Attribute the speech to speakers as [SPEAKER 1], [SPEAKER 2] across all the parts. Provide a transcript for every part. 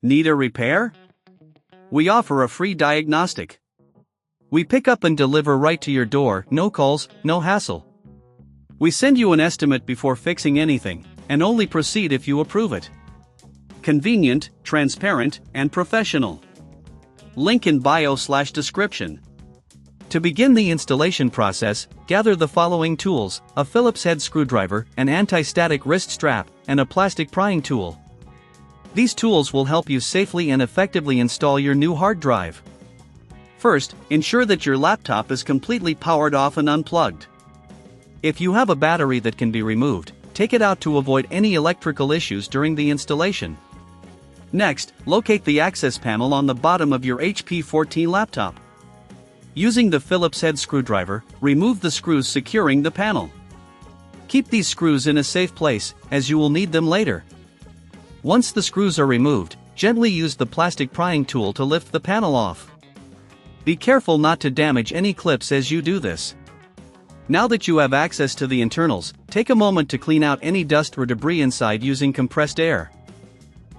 [SPEAKER 1] Need a repair? We offer a free diagnostic. We pick up and deliver right to your door, no calls, no hassle. We send you an estimate before fixing anything, and only proceed if you approve it. Convenient, transparent, and professional. Link in bio/description. To begin the installation process, gather the following tools: a Phillips head screwdriver, an anti-static wrist strap, and a plastic prying tool. These tools will help you safely and effectively install your new hard drive. First, ensure that your laptop is completely powered off and unplugged. If you have a battery that can be removed, take it out to avoid any electrical issues during the installation. Next, locate the access panel on the bottom of your HP 14 laptop. Using the Phillips head screwdriver, remove the screws securing the panel. Keep these screws in a safe place, as you will need them later. Once the screws are removed, gently use the plastic prying tool to lift the panel off. Be careful not to damage any clips as you do this. Now that you have access to the internals, take a moment to clean out any dust or debris inside using compressed air.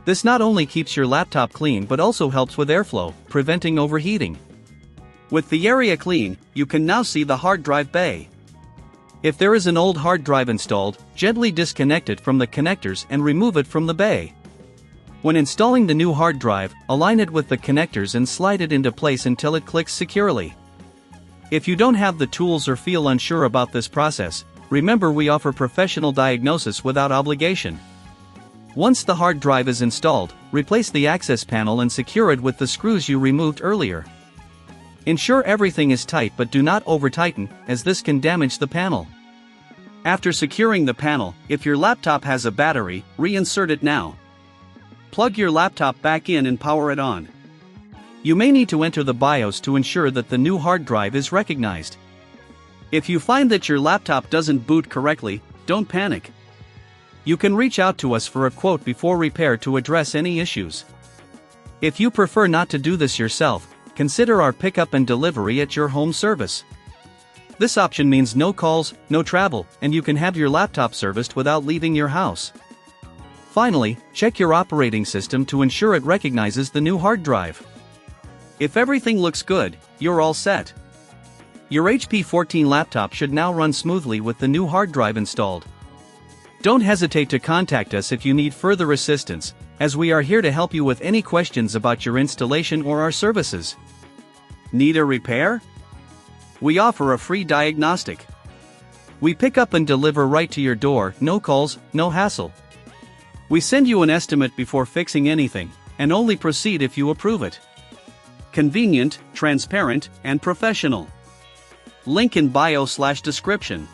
[SPEAKER 1] This not only keeps your laptop clean but also helps with airflow, preventing overheating. With the area clean, you can now see the hard drive bay. If there is an old hard drive installed, gently disconnect it from the connectors and remove it from the bay. When installing the new hard drive, align it with the connectors and slide it into place until it clicks securely. If you don't have the tools or feel unsure about this process, remember we offer professional diagnosis without obligation. Once the hard drive is installed, replace the access panel and secure it with the screws you removed earlier. Ensure everything is tight but do not over-tighten, as this can damage the panel. After securing the panel, if your laptop has a battery, reinsert it now. Plug your laptop back in and power it on. You may need to enter the BIOS to ensure that the new hard drive is recognized. If you find that your laptop doesn't boot correctly, don't panic. You can reach out to us for a quote before repair to address any issues. If you prefer not to do this yourself, consider our pickup and delivery at your home service. This option means no calls, no travel, and you can have your laptop serviced without leaving your house. Finally, check your operating system to ensure it recognizes the new hard drive. If everything looks good, you're all set. Your HP 14 laptop should now run smoothly with the new hard drive installed. Don't hesitate to contact us if you need further assistance, as we are here to help you with any questions about your installation or our services. Need a repair? We offer a free diagnostic. We pick up and deliver right to your door, no calls, no hassle. We send you an estimate before fixing anything, and only proceed if you approve it. Convenient, transparent, and professional. Link in bio/description.